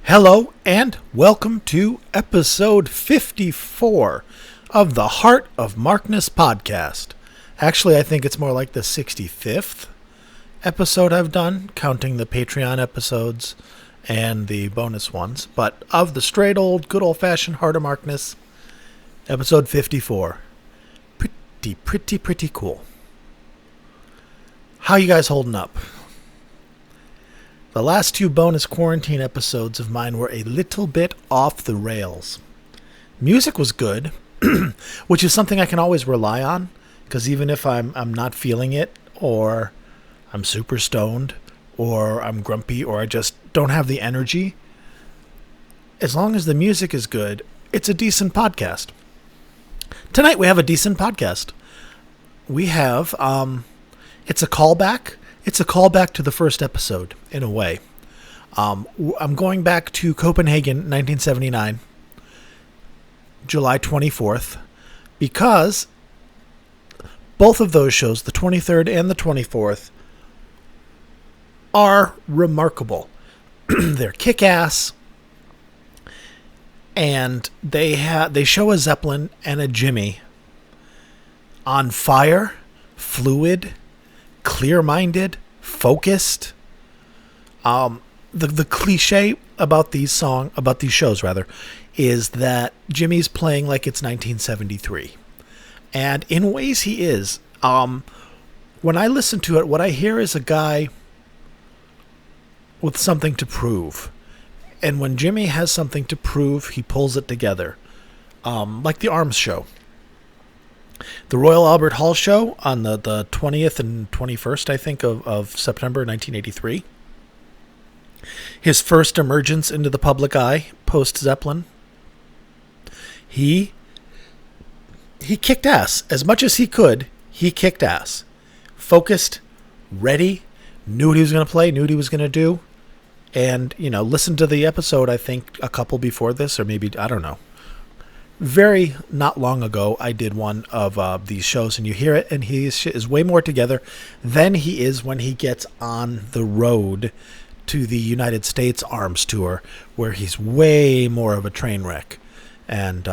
Hello and welcome to episode 54 of the Heart of Markness podcast. Actually, I think it's more like the 65th episode I've done, counting the Patreon episodes and the bonus ones. But of the straight old, good old-fashioned Heart of Markness, episode 54. Pretty cool. How you guys holding up? The last two bonus quarantine episodes of mine were a little bit off the rails. Music was good, which is something I can always rely on, because even if I'm not feeling it, or I'm super stoned, or I'm grumpy, or I just don't have the energy, as long as the music is good, it's a decent podcast. Tonight we have a decent podcast. We have, it's a callback. It's a callback to the first episode, in a way. I'm going back to Copenhagen, 1979, July 24th, because both of those shows, the 23rd and the 24th, are remarkable. They're kick-ass, and they show a Zeppelin and a Jimmy on fire, fluid, clear-minded, focused. The cliche about these shows is that Jimmy's playing like it's 1973, and in ways he is. When I listen to it, what I hear is a guy with something to prove, and when Jimmy has something to prove, he pulls it together, like the Arms show. The Royal Albert Hall show on the 20th and 21st, I think, of September 1983. His first emergence into the public eye post-Zeppelin. He kicked ass. As much as he could, he kicked ass. Focused, ready, knew what he was going to play, knew what he was going to do. And, listen to the episode, I think, a couple before this, or maybe, I don't know. Very not long ago, I did one of these shows, and you hear it, and he is way more together than he is when he gets on the road to the United States Arms Tour, where he's way more of a train wreck. And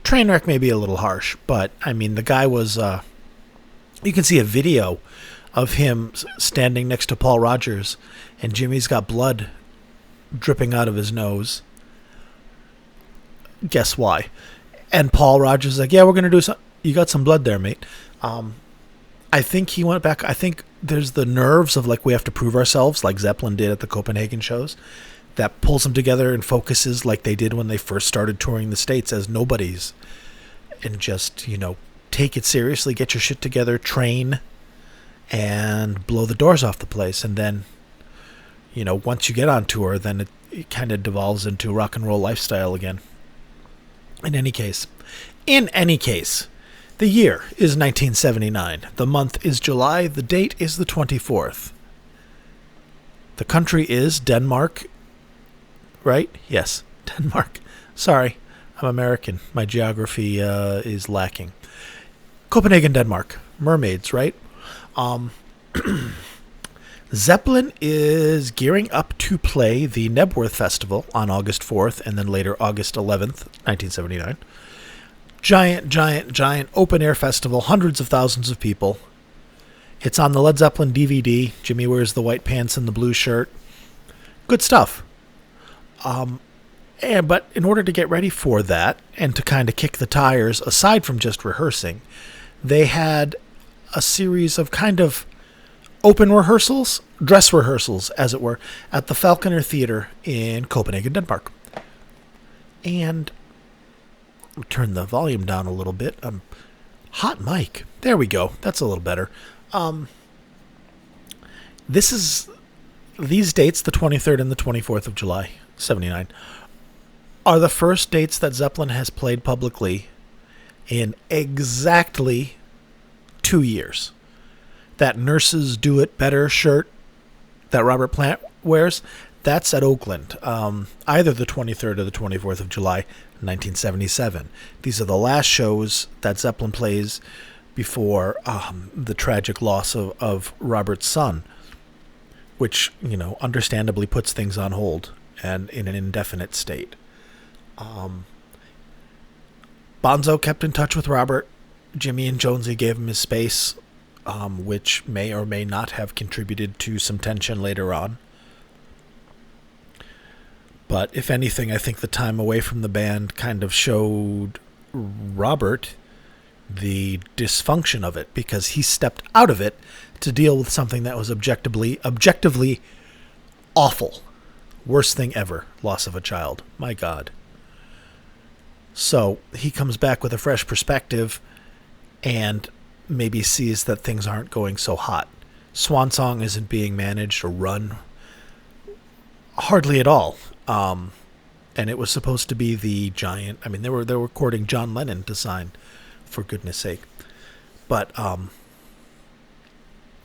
train wreck may be a little harsh, but, I mean, the guy was... you can see a video of him standing next to Paul Rogers, and Jimmy's got blood dripping out of his nose. Guess why? And Paul Rogers is like, yeah, we're going to do something. You got some blood there, mate. I think he went back. I think there's the nerves of, like, we have to prove ourselves, like Zeppelin did at the Copenhagen shows, that pulls them together and focuses like they did when they first started touring the States as nobodies. And just, take it seriously, get your shit together, train, and blow the doors off the place. And then, once you get on tour, then it kind of devolves into rock and roll lifestyle again. In any case, the year is 1979. The month is July. The date is the 24th. The country is Denmark, right? Yes, Denmark. Sorry, I'm American. My geography is lacking. Copenhagen, Denmark. Mermaids, right? Zeppelin is gearing up to play the Knebworth Festival on August 4th and then later August 11th, 1979. Giant open-air festival, hundreds of thousands of people. It's on the Led Zeppelin DVD. Jimmy wears the white pants and the blue shirt. Good stuff. But in order to get ready for that and to kind of kick the tires, aside from just rehearsing, they had a series of kind of open rehearsals, dress rehearsals, as it were, at the Falconer Theater in Copenhagen, Denmark. And I'll turn the volume down a little bit. Hot mic. There we go. That's a little better. These dates, the 23rd and the 24th of July, 79, are the first dates that Zeppelin has played publicly in exactly 2 years. That Nurses Do It Better shirt that Robert Plant wears, that's at Oakland, either the 23rd or the 24th of July, 1977. These are the last shows that Zeppelin plays before the tragic loss of Robert's son. which, understandably puts things on hold and in an indefinite state. Bonzo kept in touch with Robert. Jimmy and Jonesy gave him his space, which may or may not have contributed to some tension later on. But if anything, I think the time away from the band kind of showed Robert the dysfunction of it, because he stepped out of it to deal with something that was objectively awful. Worst thing ever. Loss of a child. My God. So he comes back with a fresh perspective and maybe sees that things aren't going so hot. Swan Song isn't being managed or run hardly at all. And it was supposed to be the giant. I mean, they were courting John Lennon to sign, for goodness sake. But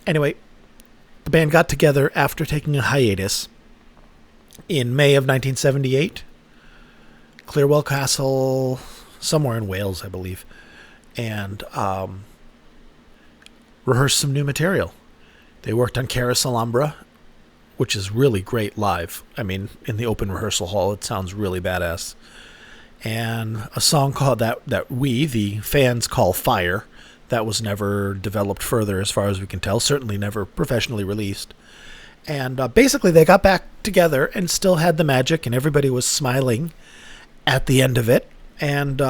anyway, the band got together after taking a hiatus in May of 1978. Clearwell Castle, somewhere in Wales, I believe, and rehearsed some new material. They worked on Carousel Umbra, which is really great live. I mean, in the open rehearsal hall, it sounds really badass. And a song called that we, the fans, call Fire. That was never developed further as far as we can tell. Certainly never professionally released. And basically they got back together and still had the magic, and everybody was smiling at the end of it. And,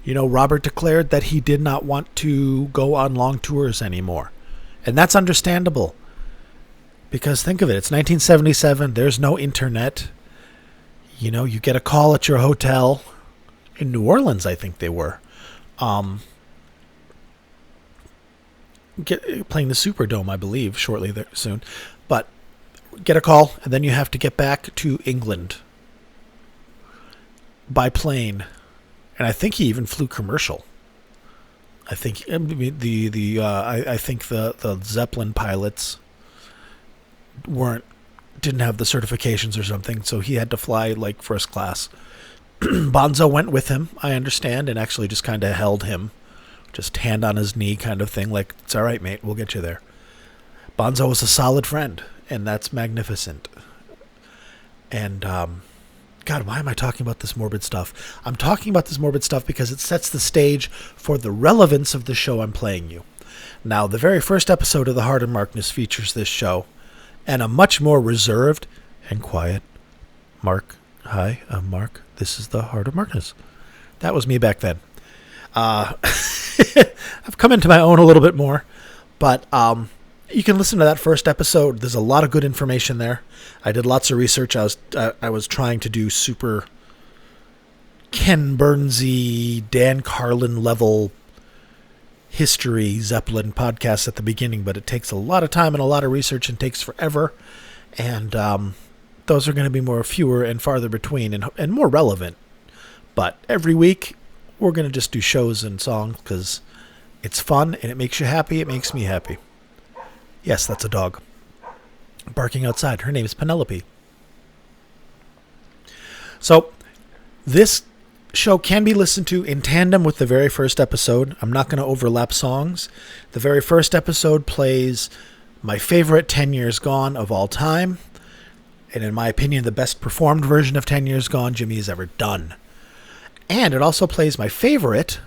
Robert declared that he did not want to go on long tours anymore. And that's understandable. Because think of it, it's 1977, there's no internet. You get a call at your hotel in New Orleans, I think they were, playing the Superdome, I believe, shortly soon. But get a call, and then you have to get back to England by plane. And I think he even flew commercial. I think I think the Zeppelin pilots didn't have the certifications or something, so he had to fly like first class. Bonzo went with him, I understand, and actually just kind of held him, just hand on his knee kind of thing, like, it's all right, mate, we'll get you there. Bonzo was a solid friend, and that's magnificent. And God, why am I talking about this morbid stuff? I'm talking about this morbid stuff because it sets the stage for the relevance of the show I'm playing you. Now, the very first episode of The Heart of Markness features this show, and a much more reserved and quiet Mark. Hi, I'm Mark. This is The Heart of Markness. That was me back then. I've come into my own a little bit more, but you can listen to that first episode. There's a lot of good information there. I did lots of research. I was trying to do super Ken Burnsy, Dan Carlin level history Zeppelin podcasts at the beginning, but it takes a lot of time and a lot of research and takes forever. And those are going to be fewer and farther between and more relevant. But every week we're going to just do shows and songs because it's fun and it makes you happy. It makes me happy. Yes, that's a dog barking outside. Her name is Penelope. So this show can be listened to in tandem with the very first episode. I'm not going to overlap songs. The very first episode plays my favorite 10 Years Gone of all time. And in my opinion, the best performed version of 10 Years Gone Jimmy has ever done. And it also plays my favorite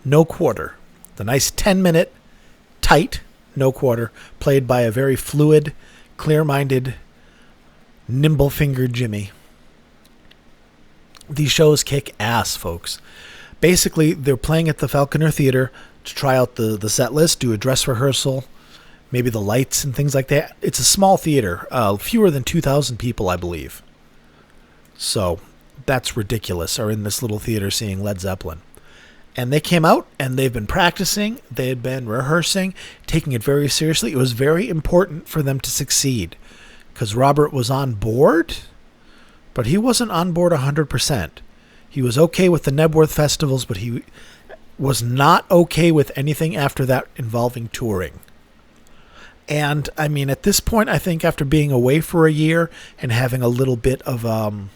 No Quarter. The nice 10-minute, tight No Quarter, played by a very fluid, clear-minded, nimble-fingered Jimmy. These shows kick ass, folks. Basically, they're playing at the Falconer Theater to try out the set list, do a dress rehearsal, maybe the lights and things like that. It's a small theater, fewer than 2,000 people, I believe. So that's ridiculous, are in this little theater seeing Led Zeppelin. And they came out, and they've been practicing, they had been rehearsing, taking it very seriously. It was very important for them to succeed, because Robert was on board, but he wasn't on board 100%. He was okay with the Knebworth festivals, but he was not okay with anything after that involving touring. And, I mean, at this point, I think after being away for a year and having a little bit of an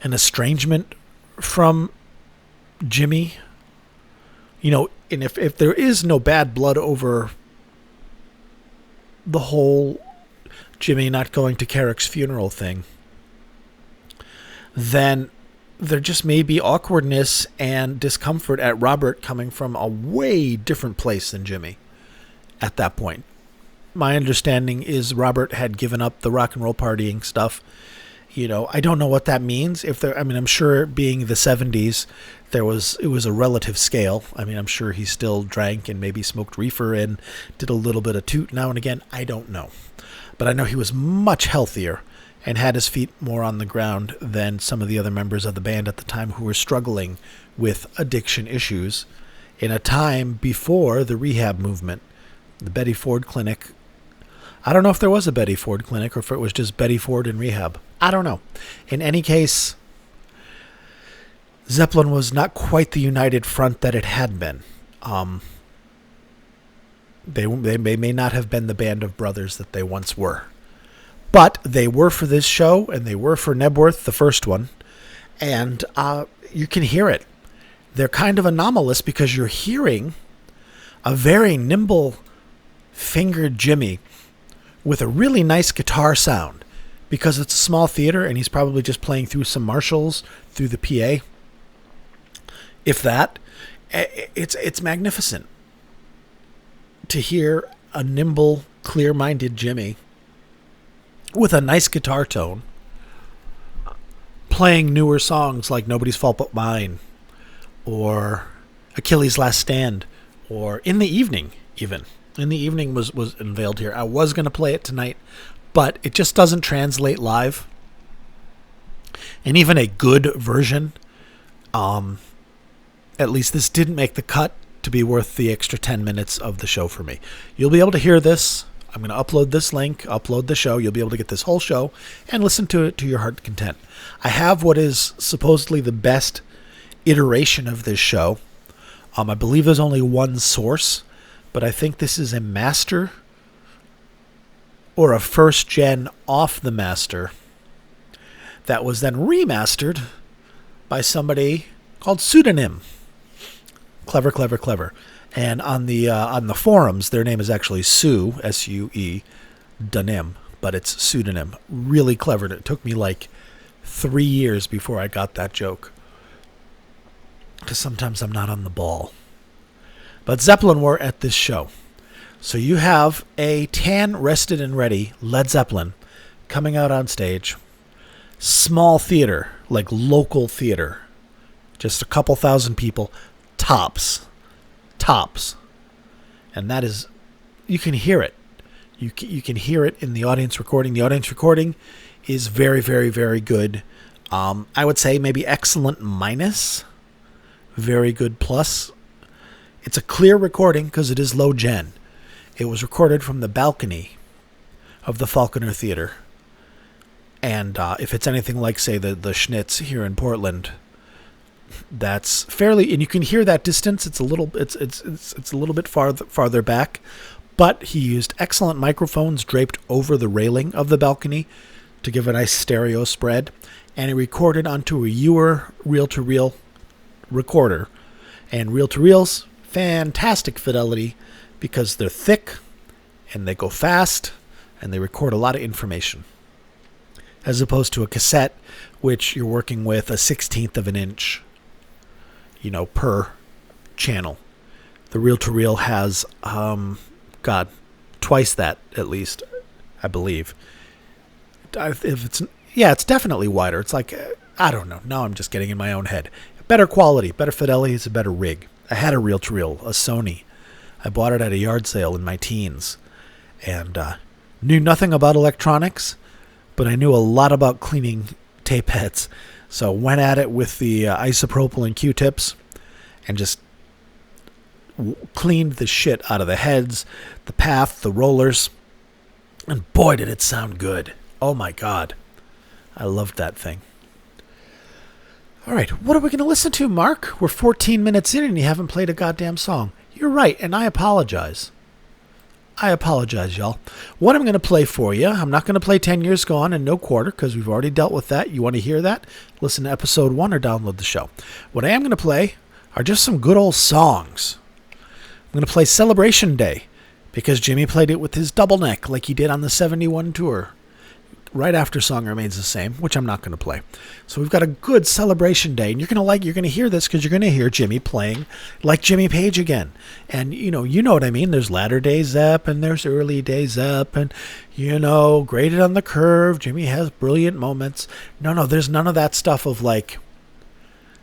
estrangement from Jimmy, and if there is no bad blood over the whole Jimmy not going to Carrick's funeral thing, then there just may be awkwardness and discomfort at Robert coming from a way different place than Jimmy at that point. My understanding is Robert had given up the rock and roll partying stuff. I don't know what that means. I'm sure being the 70s, it was a relative scale. I'm sure he still drank and maybe smoked reefer and did a little bit of toot now and again. I don't know. But I know he was much healthier and had his feet more on the ground than some of the other members of the band at the time who were struggling with addiction issues in a time before the rehab movement, the Betty Ford Clinic. I don't know if there was a Betty Ford Clinic or if it was just Betty Ford in rehab. I don't know. In any case, Zeppelin was not quite the united front that it had been. They may not have been the band of brothers that they once were. But they were for this show, and they were for Knebworth, the first one. And you can hear it. They're kind of anomalous because you're hearing a very nimble-fingered Jimmy with a really nice guitar sound, because it's a small theater and he's probably just playing through some Marshalls through the PA. If that, it's magnificent to hear a nimble, clear-minded Jimmy with a nice guitar tone playing newer songs like Nobody's Fault But Mine or Achilles' Last Stand or In the Evening even. In the Evening was unveiled here. I was going to play it tonight, but it just doesn't translate live. And even a good version, at least this didn't make the cut to be worth the extra 10 minutes of the show for me. You'll be able to hear this. I'm going to upload this link, upload the show. You'll be able to get this whole show and listen to it to your heart's content. I have what is supposedly the best iteration of this show. I believe there's only one source, but I think this is a master or a first gen off the master that was then remastered by somebody called Pseudonym. Clever, clever, clever. And on the forums, their name is actually Sue, S-U-E, Danim, but it's Pseudonym. Really clever. It took me like 3 years before I got that joke, because sometimes I'm not on the ball. But Zeppelin were at this show. So you have a tan, rested, and ready Led Zeppelin coming out on stage. Small theater, like local theater. Just a couple thousand people. Tops. And that is, you can hear it. You can hear it in the audience recording. The audience recording is very, very, very good. I would say maybe excellent minus. Very good plus. It's a clear recording because it is low gen. It was recorded from the balcony of the Falconer Theater. And if it's anything like, say, the Schnitz here in Portland, that's fairly, and you can hear that distance. It's a little bit farther back, but he used excellent microphones draped over the railing of the balcony to give a nice stereo spread, and he recorded onto a Ewer reel-to-reel recorder, and reel-to-reels, fantastic fidelity because they're thick and they go fast and they record a lot of information, as opposed to a cassette, which you're working with a 1/16 of an inch, per channel. The reel-to-reel has, twice that at least, I believe. It's definitely wider. It's like, I don't know. Now I'm just getting in my own head. Better quality, better fidelity. It's a better rig. I had a reel-to-reel, a Sony. I bought it at a yard sale in my teens, and knew nothing about electronics, but I knew a lot about cleaning tape heads. So went at it with the isopropyl and Q-tips and just cleaned the shit out of the heads, the path, the rollers. And boy, did it sound good. Oh my God. I loved that thing. All right, what are we going to listen to, Mark? We're 14 minutes in and you haven't played a goddamn song. You're right, and I apologize. Y'all. What I'm going to play for you, I'm not going to play 10 Years Gone and No Quarter, because we've already dealt with that. You want to hear that? Listen to episode 1 or download the show. What I am going to play are just some good old songs. I'm going to play Celebration Day because Jimmy played it with his double neck like he did on the 71 tour. Right after Song Remains the Same, which I'm not going to play. So we've got a good celebration day, and you're going to hear this because you're going to hear Jimmy playing like Jimmy Page again. And you know what I mean. There's latter day Zepp and there's early day Zepp, and graded on the curve. Jimmy has brilliant moments. No, there's none of that stuff of like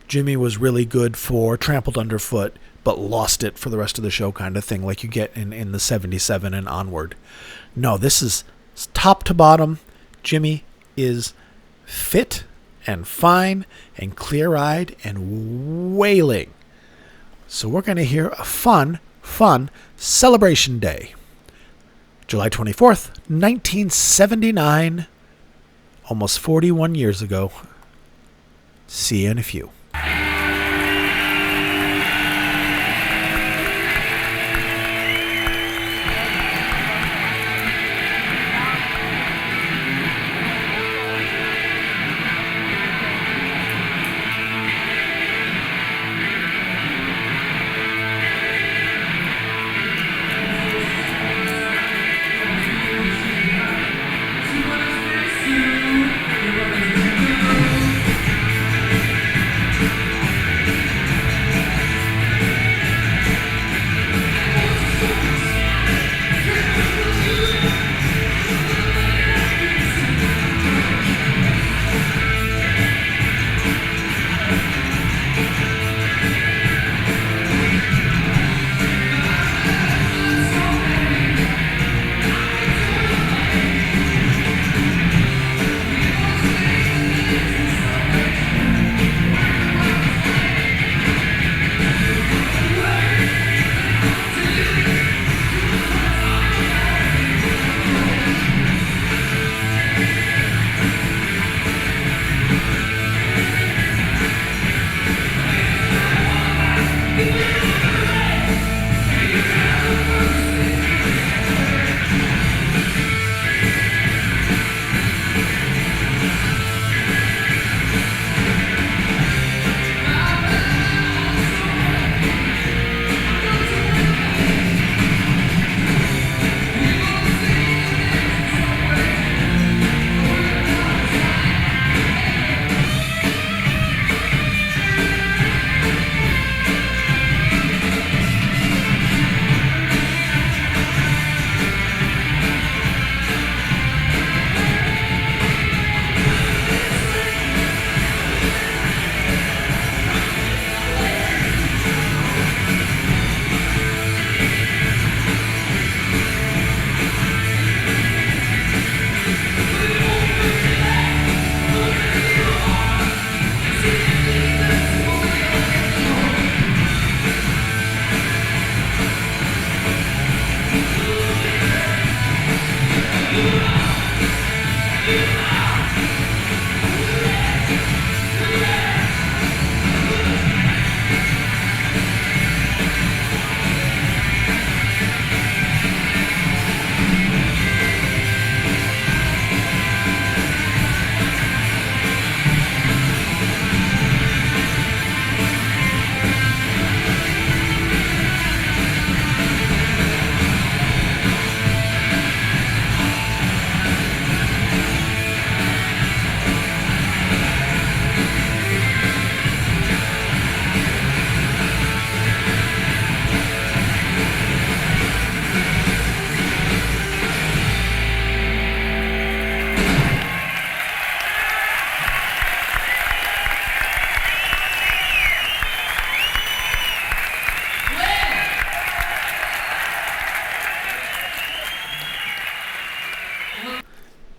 Jimmy was really good for Trampled Underfoot, but lost it for the rest of the show kind of thing, like you get in the 77 and onward. No, this is top to bottom. Jimmy is fit and fine and clear-eyed and wailing. So we're going to hear a fun celebration day. July 24th, 1979, almost 41 years ago. See you in a few.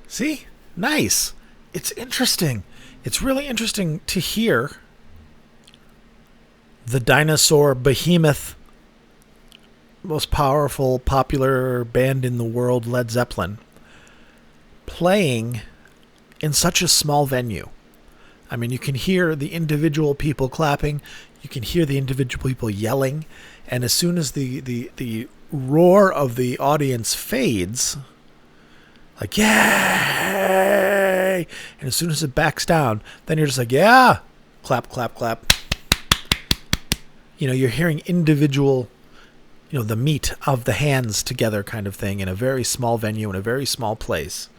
See? Nice. It's interesting. It's really interesting to hear the dinosaur behemoth, most powerful, popular band in the world, Led Zeppelin, playing in such a small venue. I mean, you can hear the individual people clapping, you can hear the individual people yelling, and as soon as the roar of the audience fades, like, yay! And as soon as it backs down, then you're just like, yeah! Clap, clap, clap. You know, you're hearing individual the meat of the hands together kind of thing in a very small venue in a very small place.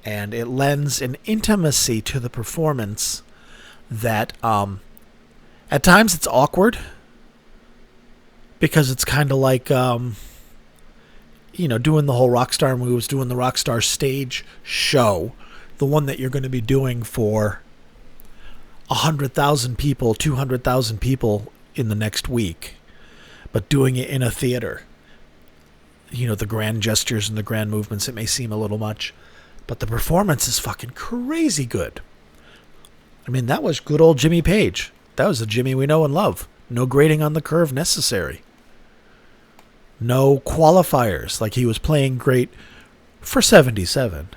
And it lends an intimacy to the performance that at times it's awkward because it's kind of like doing the whole rock star moves, doing the rock star stage show, the one that you're going to be doing for 100,000 people, 200,000 people in the next week, but doing it in a theater. The grand gestures and the grand movements, it may seem a little much, but the performance is fucking crazy good. I mean, that was good old Jimmy Page. That was the Jimmy we know and love. No grading on the curve necessary. No qualifiers, like he was playing great for 77.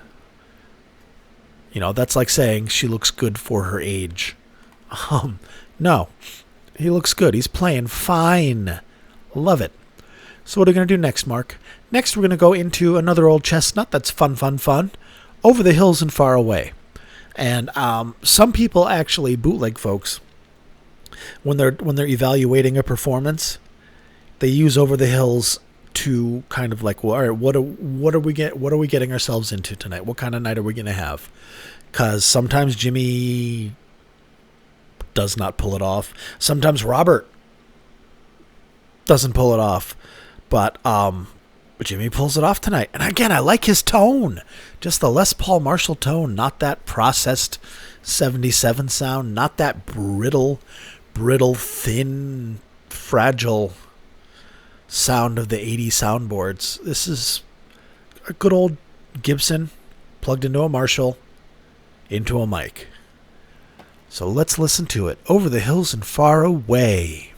That's like saying she looks good for her age. No, he looks good. He's playing fine. Love it. So what are we going to do next, Mark? Next, we're going to go into another old chestnut that's fun. Over the Hills and Far Away. And some people actually, bootleg folks, when they're evaluating a performance, they use Over the Hills to kind of like, well, all right, what are we getting ourselves into tonight? What kind of night are we going to have? Because sometimes Jimmy does not pull it off. Sometimes Robert doesn't pull it off. But Jimmy pulls it off tonight. And again, I like his tone. Just the Les Paul Marshall tone, not that processed 77 sound, not that brittle, thin, fragile sound of the 80 soundboards. This is a good old Gibson plugged into a Marshall, into a mic. So let's listen to it. Over the Hills and Far Away.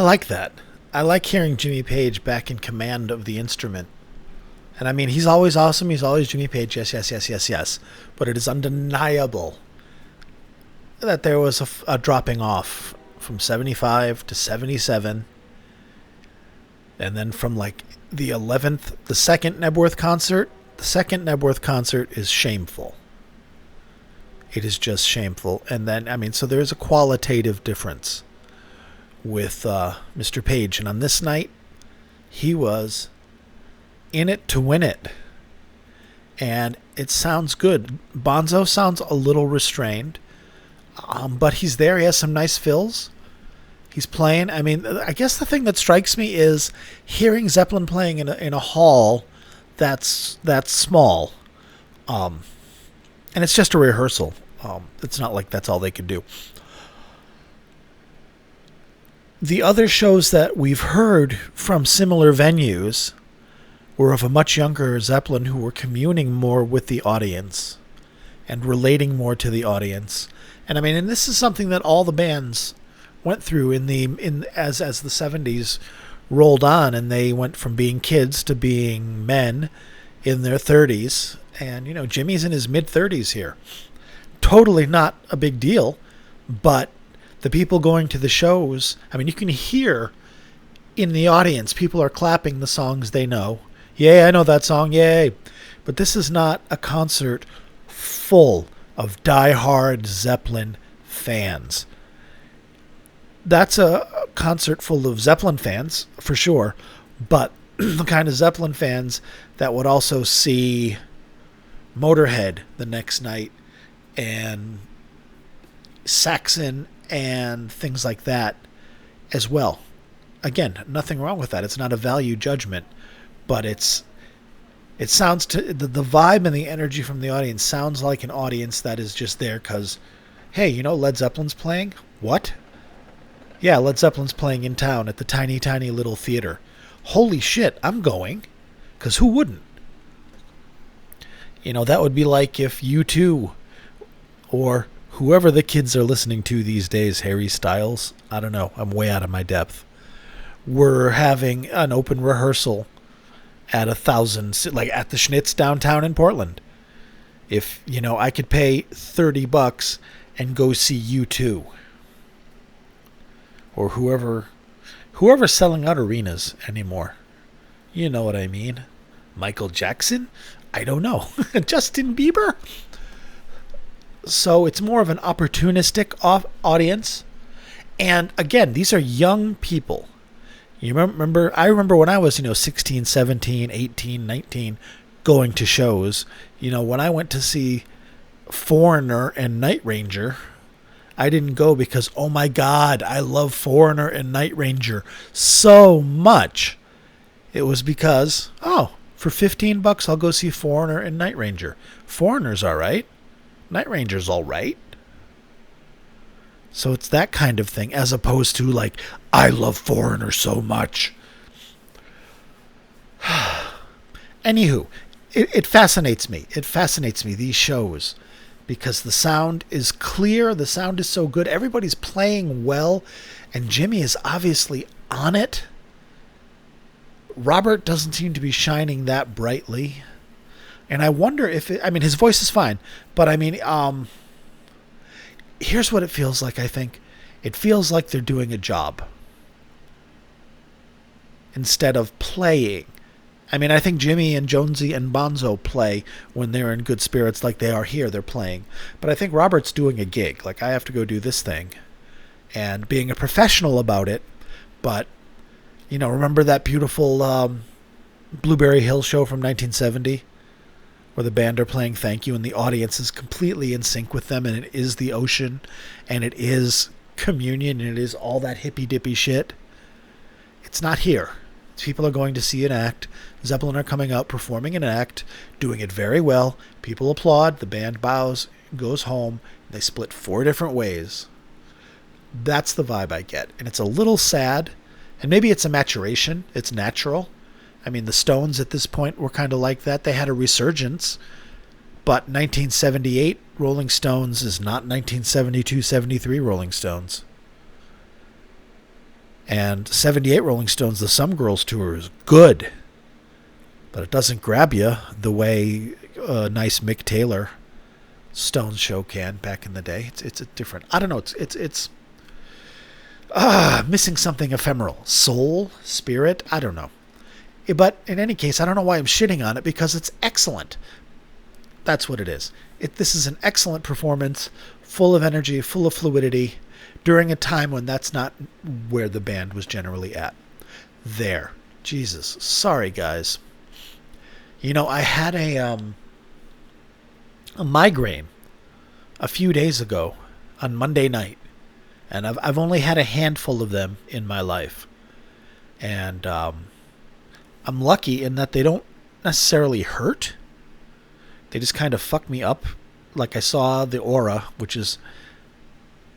I like that. I like hearing Jimmy Page back in command of the instrument. And I mean, he's always awesome. He's always Jimmy Page. Yes, yes, yes, yes, yes. But it is undeniable that there was a dropping off from 75 to 77. And then from like the 11th, the second Knebworth concert, the second Knebworth concert is shameful. It is just shameful. And then, I mean, so there's a qualitative difference with Mr. Page. And on this night, he was in it to win it. And it sounds good. Bonzo sounds a little restrained, but he's there. He has some nice fills. He's playing. I mean, I guess the thing that strikes me is hearing Zeppelin playing in a hall that's small. And it's just a rehearsal. It's not like that's all they could do. The other shows that we've heard from similar venues were of a much younger Zeppelin who were communing more with the audience and relating more to the audience. And I mean, and this is something that all the bands went through as the 70s rolled on, and they went from being kids to being men in their 30s. And, you know, Jimmy's in his mid-30s here. Totally not a big deal, but the people going to the shows, I mean, you can hear in the audience, people are clapping the songs they know. Yay, I know that song, yay. But this is not a concert full of die-hard Zeppelin fans. That's a concert full of Zeppelin fans, for sure, but the kind of Zeppelin fans that would also see Motorhead the next night and Saxon and things like that as well. Again, nothing wrong with that. It's not a value judgment, but it sounds to the vibe and the energy from the audience sounds like an audience that is just there because, hey, you know, Led Zeppelin's playing? What? Yeah, Led Zeppelin's playing in town at the tiny, tiny little theater. Holy shit, I'm going. Because who wouldn't? You know, that would be like if U2 or whoever the kids are listening to these days, Harry Styles, I don't know, I'm way out of my depth, were having an open rehearsal at at the Schnitz downtown in Portland. If, you know, I could pay $30 and go see U2 or whoever's selling out arenas anymore. You know what I mean? Michael Jackson? I don't know. Justin Bieber? So it's more of an opportunistic audience. And again, these are young people. I remember when I was, 16, 17, 18, 19, going to shows. When I went to see Foreigner and Night Ranger, I didn't go because, oh my God, I love Foreigner and Night Ranger so much. It was because, for $15, I'll go see Foreigner and Night Ranger. Foreigner's all right. Night Ranger's all right. So it's that kind of thing, as opposed to like, I love Foreigner so much. Anywho, it fascinates me. It fascinates me, these shows, because the sound is clear. The sound is so good. Everybody's playing well, and Jimmy is obviously on it. Robert doesn't seem to be shining that brightly. And I wonder if his voice is fine, but here's what it feels like, I think. It feels like they're doing a job instead of playing. I think Jimmy and Jonesy and Bonzo play when they're in good spirits like they are here. They're playing. But I think Robert's doing a gig. Like, I have to go do this thing. And being a professional about it. But, remember that beautiful Blueberry Hill show from 1970? Where the band are playing Thank You and the audience is completely in sync with them, and it is the ocean, and it is communion, and it is all that hippy-dippy shit. It's not here. People are going to see an act. Zeppelin are coming out, performing an act, doing it very well. People applaud. The band bows, goes home. They split 4 different ways. That's the vibe I get. And it's a little sad. And maybe it's a maturation. It's natural. The Stones at this point were kind of like that. They had a resurgence. But 1978 Rolling Stones is not 1972-73 Rolling Stones. And 78 Rolling Stones, the Some Girls tour is good, but it doesn't grab you the way a nice Mick Taylor Stones show can back in the day. It's a different. I don't know. It's missing something ephemeral, soul, spirit. I don't know. But in any case, I don't know why I'm shitting on it, because it's excellent. That's what it is. This is an excellent performance, full of energy, full of fluidity, during a time when that's not where the band was generally at. There. Jesus. Sorry, guys. You know, I had a migraine a few days ago on Monday night, and I've only had a handful of them in my life. And I'm lucky in that they don't necessarily hurt. They just kind of fuck me up. Like I saw the aura, which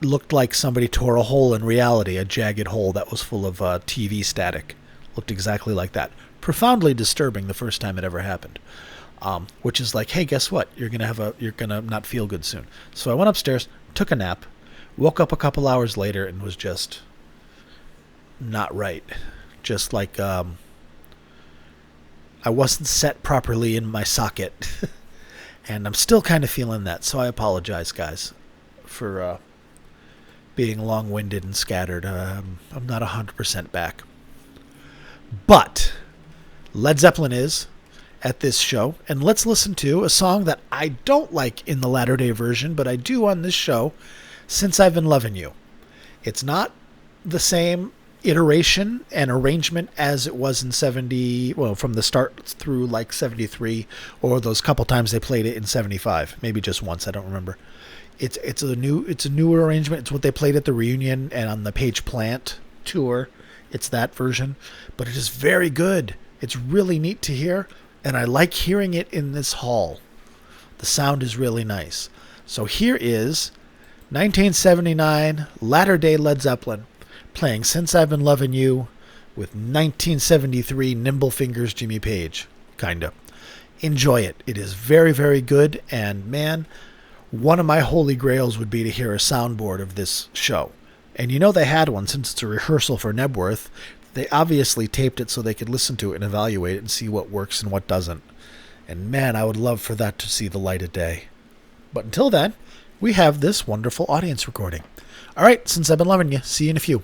looked like somebody tore a hole in reality, a jagged hole that was full of TV static. Looked exactly like that. Profoundly disturbing the first time it ever happened. Which is like, hey, guess what? You're gonna not feel good soon. So I went upstairs, took a nap, woke up a couple hours later, and was just not right. Just like I wasn't set properly in my socket. And I'm still kind of feeling that, so I apologize, guys, for being long-winded and scattered. I'm not 100% back. But Led Zeppelin is at this show, and let's listen to a song that I don't like in the latter-day version, but I do on this show, Since I've Been Loving You. It's not the same iteration and arrangement as it was in from the start through like 73, or those couple times they played it in 75, maybe just once, I don't remember. It's a newer arrangement. It's what they played at the reunion and on the Page Plant tour. It's that version, but it is very good. It's really neat to hear, and I like hearing it in this hall. The sound is really nice. So here is 1979 latter-day Led Zeppelin playing Since I've Been Loving You with 1973 Nimble Fingers Jimmy Page. Kinda. Enjoy it. It is very, very good, and man, one of my holy grails would be to hear a soundboard of this show. And you know they had one, since it's a rehearsal for Knebworth. They obviously taped it so they could listen to it and evaluate it and see what works and what doesn't. And man, I would love for that to see the light of day. But until then, we have this wonderful audience recording. All right, Since I've Been Loving You. See you in a few.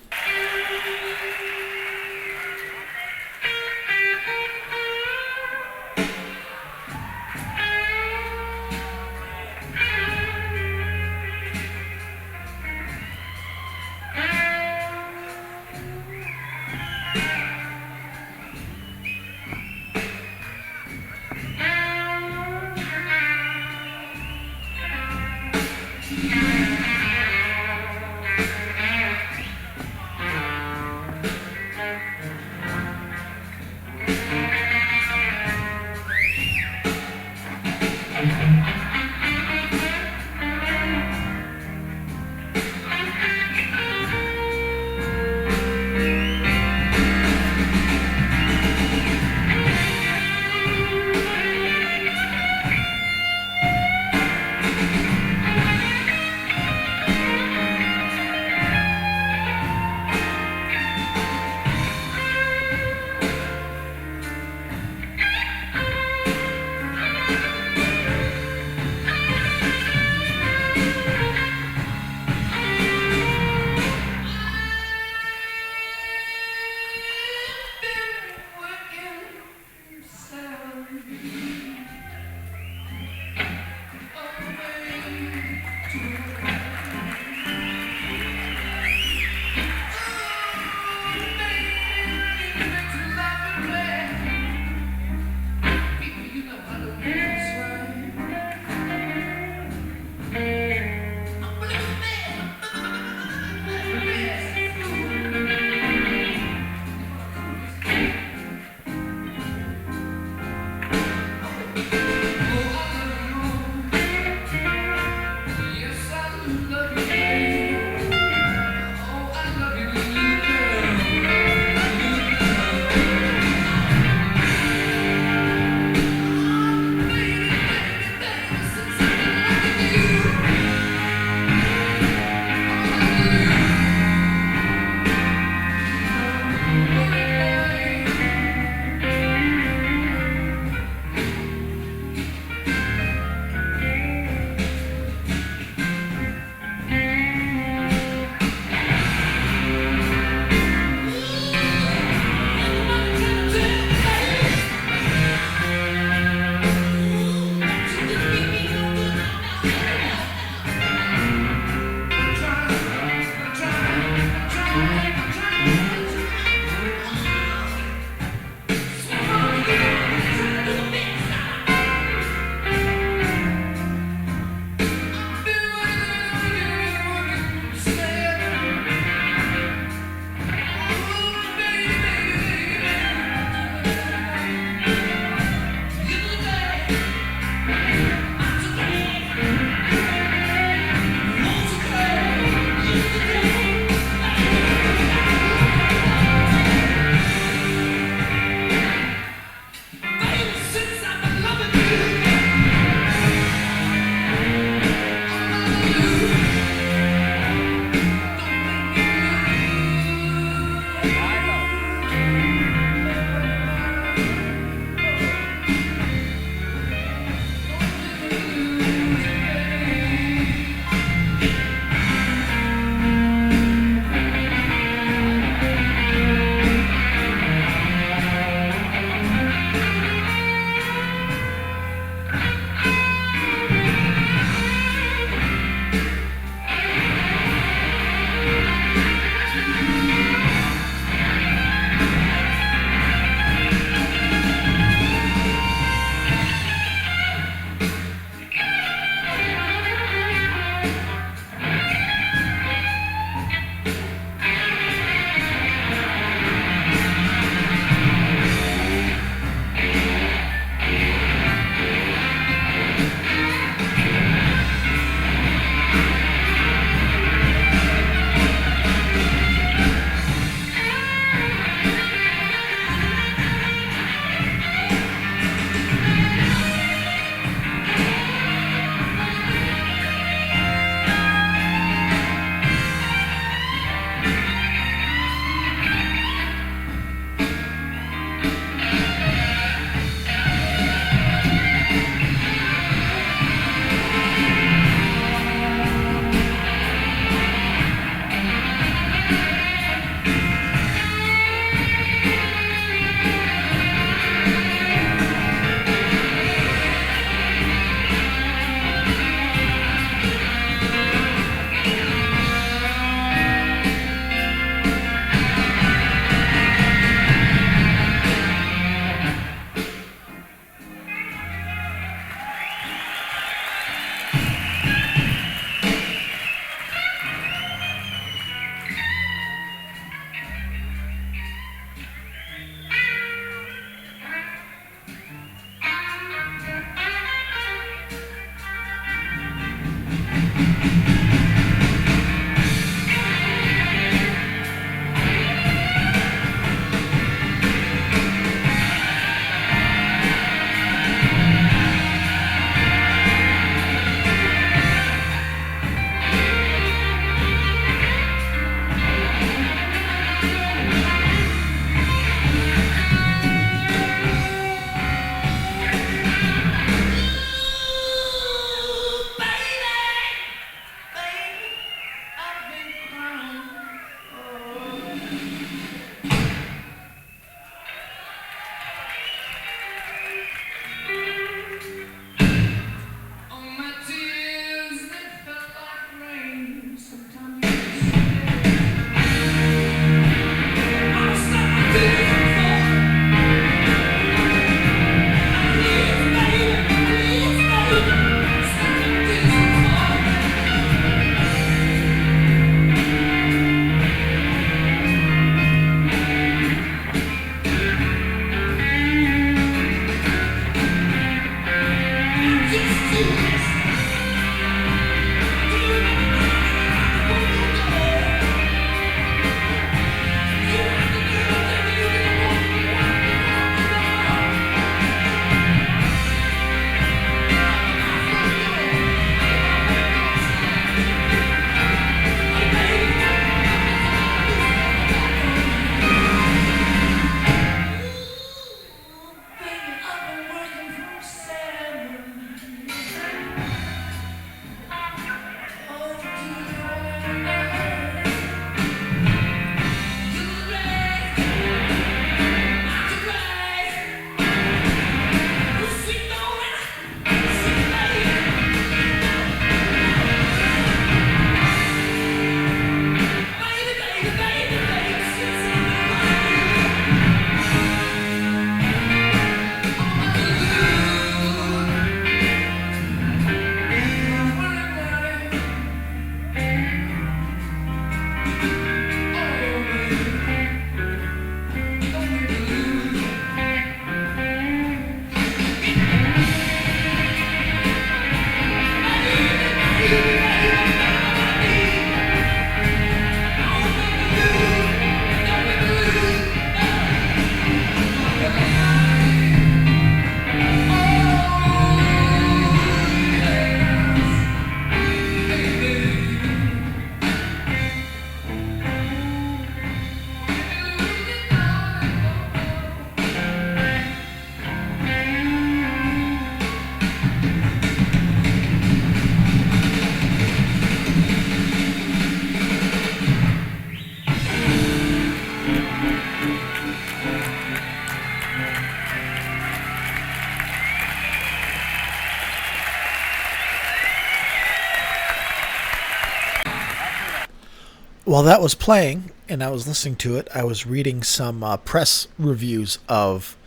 while that was playing and I was listening to it, I was reading some press reviews of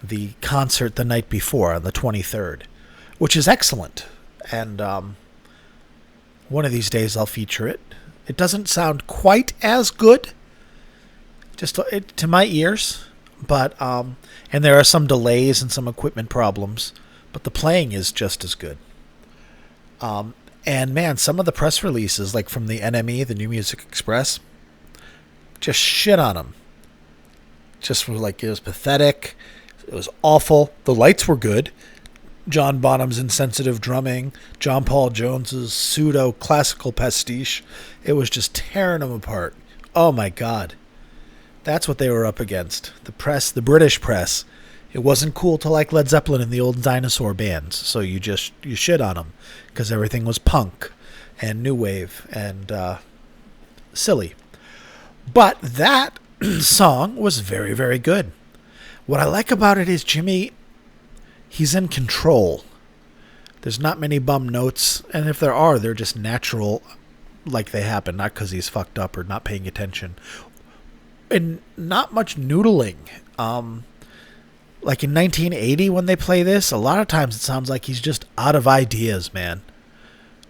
the concert the night before on the 23rd, which is excellent. And one of these days I'll feature it. It doesn't sound quite as good, just to my ears, but and there are some delays and some equipment problems, but the playing is just as good. And man, some of the press releases, like from the NME, the New Music Express, just shit on them. Just was like, it was pathetic. It was awful. The lights were good. John Bonham's insensitive drumming, John Paul Jones's pseudo classical pastiche. It was just tearing them apart. Oh my God. That's what they were up against. The press, the British press. It wasn't cool to like Led Zeppelin and the old dinosaur bands, so you shit on them because everything was punk and new wave and silly. But that song was very, very good. What I like about it is Jimmy, he's in control. There's not many bum notes, and if there are, they're just natural, like they happen, not because he's fucked up or not paying attention. And not much noodling. Like in 1980 when they play this, a lot of times it sounds like he's just out of ideas, man.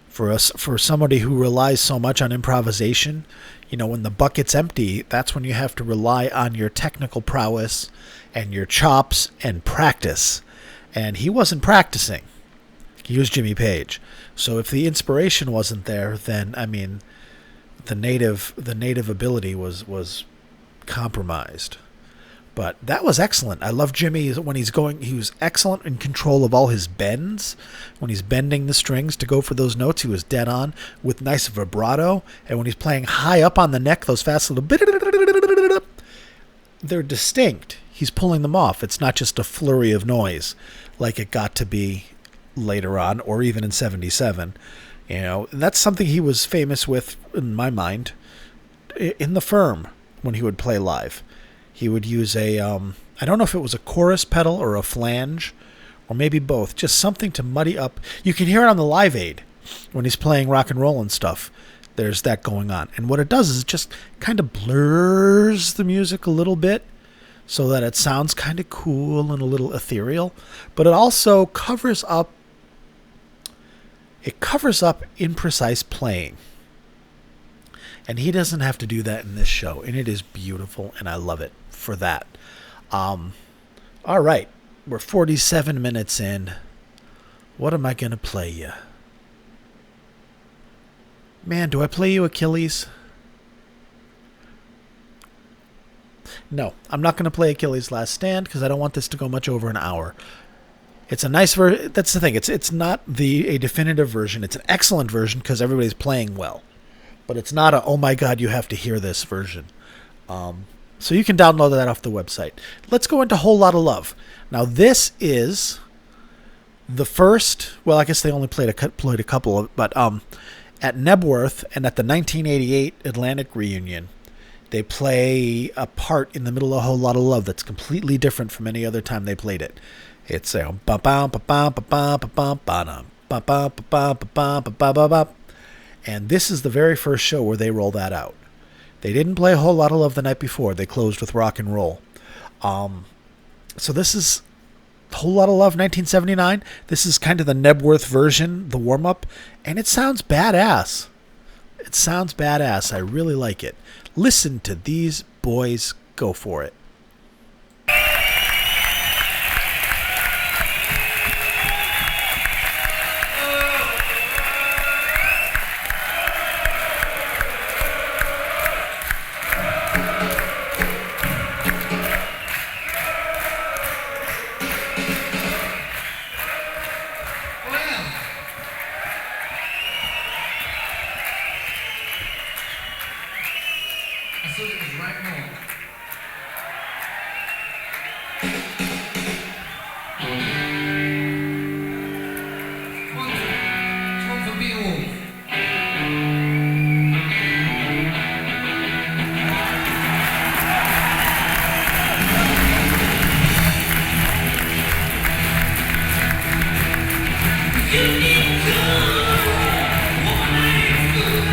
For somebody who relies so much on improvisation, when the bucket's empty, that's when you have to rely on your technical prowess and your chops and practice. And he wasn't practicing. He was Jimmy Page. So if the inspiration wasn't there, then the native ability was compromised. But that was excellent. I love Jimmy when he's going. He was excellent in control of all his bends. When he's bending the strings to go for those notes, he was dead on with nice vibrato. And when he's playing high up on the neck, those fast little they're distinct. He's pulling them off. It's not just a flurry of noise like it got to be later on, or even in '77. And that's something he was famous with, in my mind, in the Firm when he would play live. He would use I don't know if it was a chorus pedal or a flange, or maybe both, just something to muddy up. You can hear it on the Live Aid when he's playing rock and roll and stuff. There's that going on. And what it does is it just kind of blurs the music a little bit so that it sounds kind of cool and a little ethereal. But it also covers up imprecise playing. And he doesn't have to do that in this show. And it is beautiful, and I love it for that. All right. We're 47 minutes in. What am I going to play you? Man, do I play you Achilles? No, I'm not going to play Achilles' Last Stand because I don't want this to go much over an hour. It's a nice version. That's the thing. It's not a definitive version. It's an excellent version because everybody's playing well. But it's not oh my God, you have to hear this version. So you can download that off the website. Let's go into Whole Lotta Love. Now this is the first, well, I guess they only played a couple of, but at Knebworth and at the 1988 Atlantic reunion, they play a part in the middle of Whole Lotta Love that's completely different from any other time they played it. It's a and this is the very first show where they roll that out. They didn't play a Whole Lotta Love the night before. They closed with Rock and Roll. So this is Whole Lotta Love 1979. This is kind of the Knebworth version, the warm-up, and it sounds badass. It sounds badass. I really like it. Listen to these boys go for it. You need good, woman ain't good.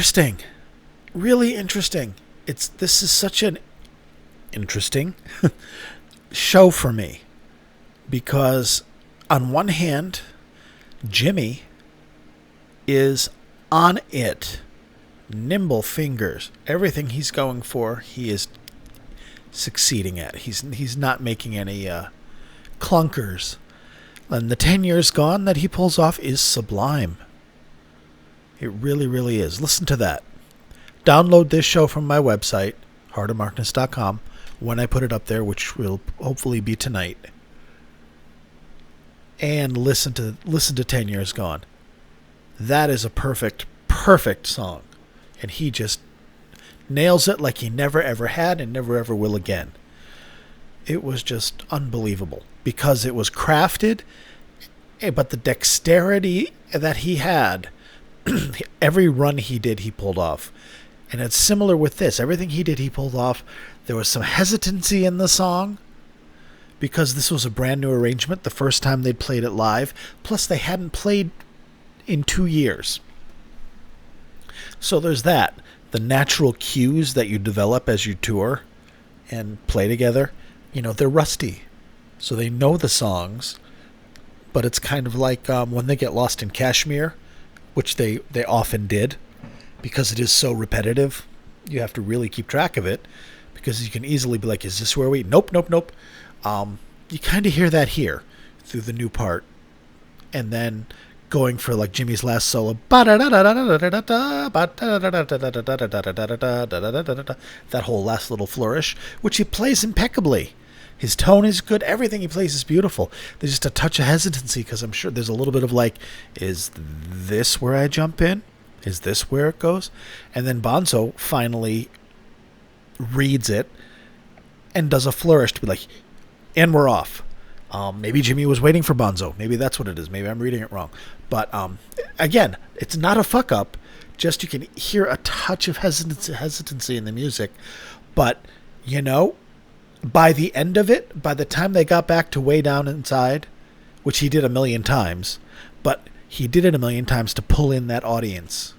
interesting. Really interesting. This is such an interesting show for me because on one hand, Jimmy is on it. Nimble fingers. Everything he's going for, he is succeeding at. He's not making any clunkers. And the 10 years gone that he pulls off is sublime. It really, really is. Listen to that. Download this show from my website, heartofmarkness.com, when I put it up there, which will hopefully be tonight. And listen to 10 Years Gone. That is a perfect song. And he just nails it like he never ever had and never ever will again. It was just unbelievable because it was crafted, but the dexterity that he had, every run he did, he pulled off. And it's similar with this. Everything he did, he pulled off. There was some hesitancy in the song because this was a brand new arrangement, the first time they'd played it live. Plus, they hadn't played in 2 years. So there's that. The natural cues that you develop as you tour and play together, they're rusty. So they know the songs, but it's kind of like when they get lost in Kashmir, which they often did, because it is so repetitive. You have to really keep track of it because you can easily be like, is this where we... Nope. You kind of hear that here through the new part. And then going for like Jimmy's last solo. That whole last little flourish, which he plays impeccably. His tone is good. Everything he plays is beautiful. There's just a touch of hesitancy because I'm sure there's a little bit of like, is this where I jump in? Is this where it goes? And then Bonzo finally reads it and does a flourish to be like, and we're off. Maybe Jimmy was waiting for Bonzo. Maybe that's what it is. Maybe I'm reading it wrong. But again, it's not a fuck up. Just you can hear a touch of hesitancy in the music. But, by the end of it, by the time they got back to Way Down Inside, which he did 1,000,000 times, but he did it 1,000,000 times to pull in that audience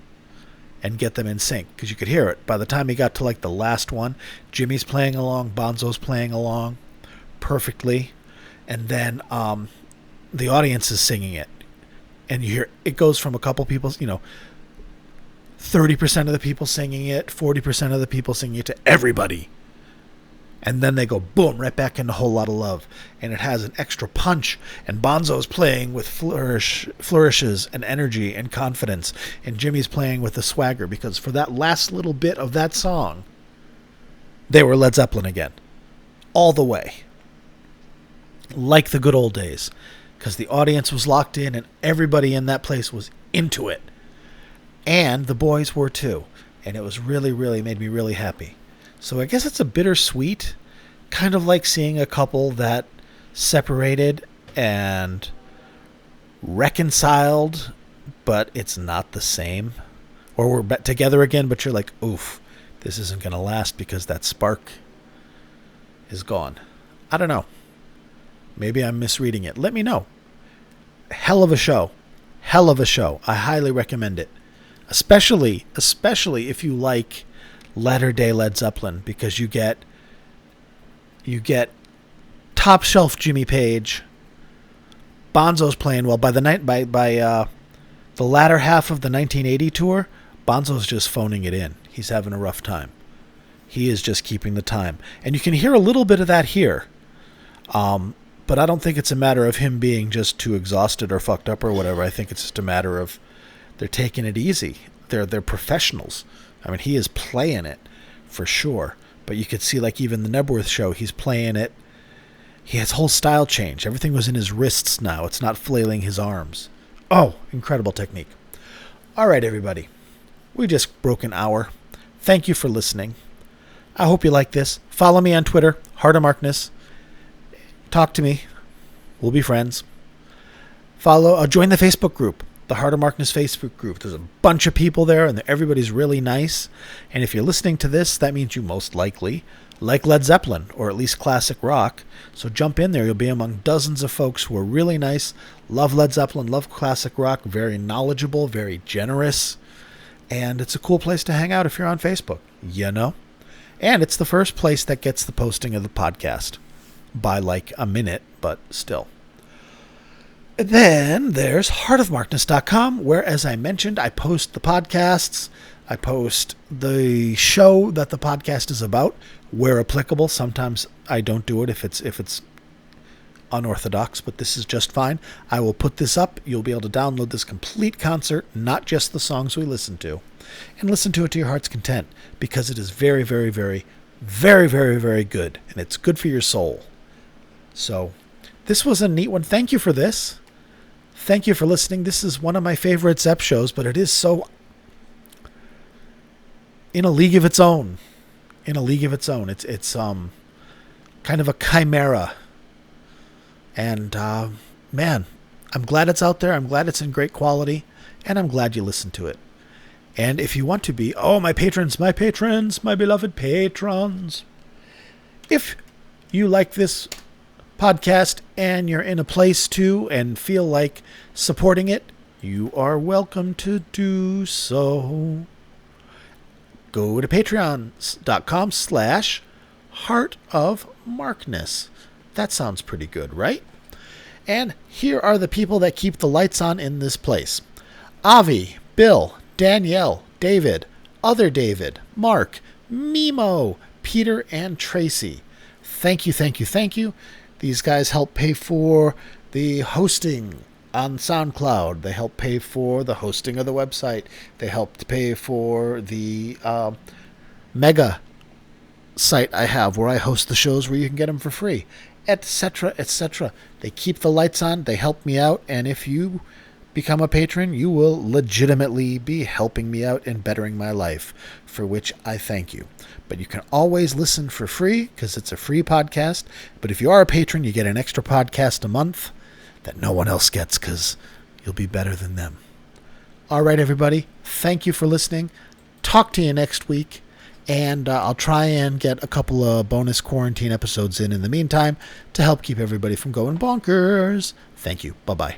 and get them in sync because you could hear it. By the time he got to like the last one, Jimmy's playing along, Bonzo's playing along perfectly, and then the audience is singing it, and you hear it goes from a couple people, 30% of the people singing it, 40% of the people singing it to everybody. And then they go boom right back into Whole Lotta Love, and it has an extra punch. And Bonzo's playing with flourishes and energy and confidence, and Jimmy's playing with the swagger because for that last little bit of that song, they were Led Zeppelin again, all the way, like the good old days, because the audience was locked in and everybody in that place was into it, and the boys were too, and it was really, really made me really happy. So I guess it's a bittersweet, kind of like seeing a couple that separated and reconciled, but it's not the same. Or we're together again, but you're like, oof, this isn't going to last because that spark is gone. I don't know. Maybe I'm misreading it. Let me know. Hell of a show. Hell of a show. I highly recommend it. Especially if you like latter day Led Zeppelin, because you get top shelf Jimmy Page. Bonzo's playing well. By the latter half of the 1980 tour, Bonzo's just phoning it in. He's having a rough time. He is just keeping the time, and you can hear a little bit of that here. But I don't think it's a matter of him being just too exhausted or fucked up or whatever. I think it's just a matter of they're taking it easy. They're professionals. I mean, he is playing it for sure. But you could see, like, even the Knebworth show, he's playing it. He has whole style change. Everything was in his wrists now. It's not flailing his arms. Oh, incredible technique. All right, everybody. We just broke an hour. Thank you for listening. I hope you like this. Follow me on Twitter, Heart of Markness. Talk to me. We'll be friends. Join the Facebook group. The Heart of Markness Facebook group. There's a bunch of people there, and everybody's really nice. And if you're listening to this, that means you most likely like Led Zeppelin, or at least classic rock. So jump in there. You'll be among dozens of folks who are really nice, love Led Zeppelin, love classic rock, very knowledgeable, very generous, And it's a cool place to hang out if you're on Facebook, you know? And it's the first place that gets the posting of the podcast by like a minute, but still. And then there's heartofmarkness.com, where, as I mentioned, I post the podcasts. I post the show that the podcast is about, where applicable. Sometimes I don't do it if it's unorthodox, but this is just fine. I will put this up. You'll be able to download this complete concert, not just the songs we listen to, and listen to it to your heart's content, because it is very, very, very, very, very, very good, and it's good for your soul. So this was a neat one. Thank you for this. Thank you for listening. This is one of my favorite Zepp shows, but it is so in a league of its own. In a league of its own. It's kind of a chimera. And man, I'm glad it's out there. I'm glad it's in great quality, and I'm glad you listened to it. And if you want to be, my patrons, my beloved patrons, if you like this podcast and you're in a place to and feel like supporting it, you are welcome to do so. Go to patreon.com/heartofmarkness. That sounds pretty good, right? And here are the people that keep the lights on in this place. Avi, Bill, Danielle, David, Other David, Mark, Mimo, Peter, and Tracy. Thank you, thank you, thank you. These guys help pay for the hosting on SoundCloud. They help pay for the hosting of the website. They help to pay for the mega site I have where I host the shows where you can get them for free, etc., etc. They keep the lights on. They help me out. And if you become a patron, you will legitimately be helping me out and bettering my life, for which I thank you. But you can always listen for free because it's a free podcast. But if you are a patron, you get an extra podcast a month that no one else gets because you'll be better than them. All right, everybody. Thank you for listening. Talk to you next week. And I'll try and get a couple of bonus quarantine episodes in the meantime to help keep everybody from going bonkers. Thank you. Bye-bye.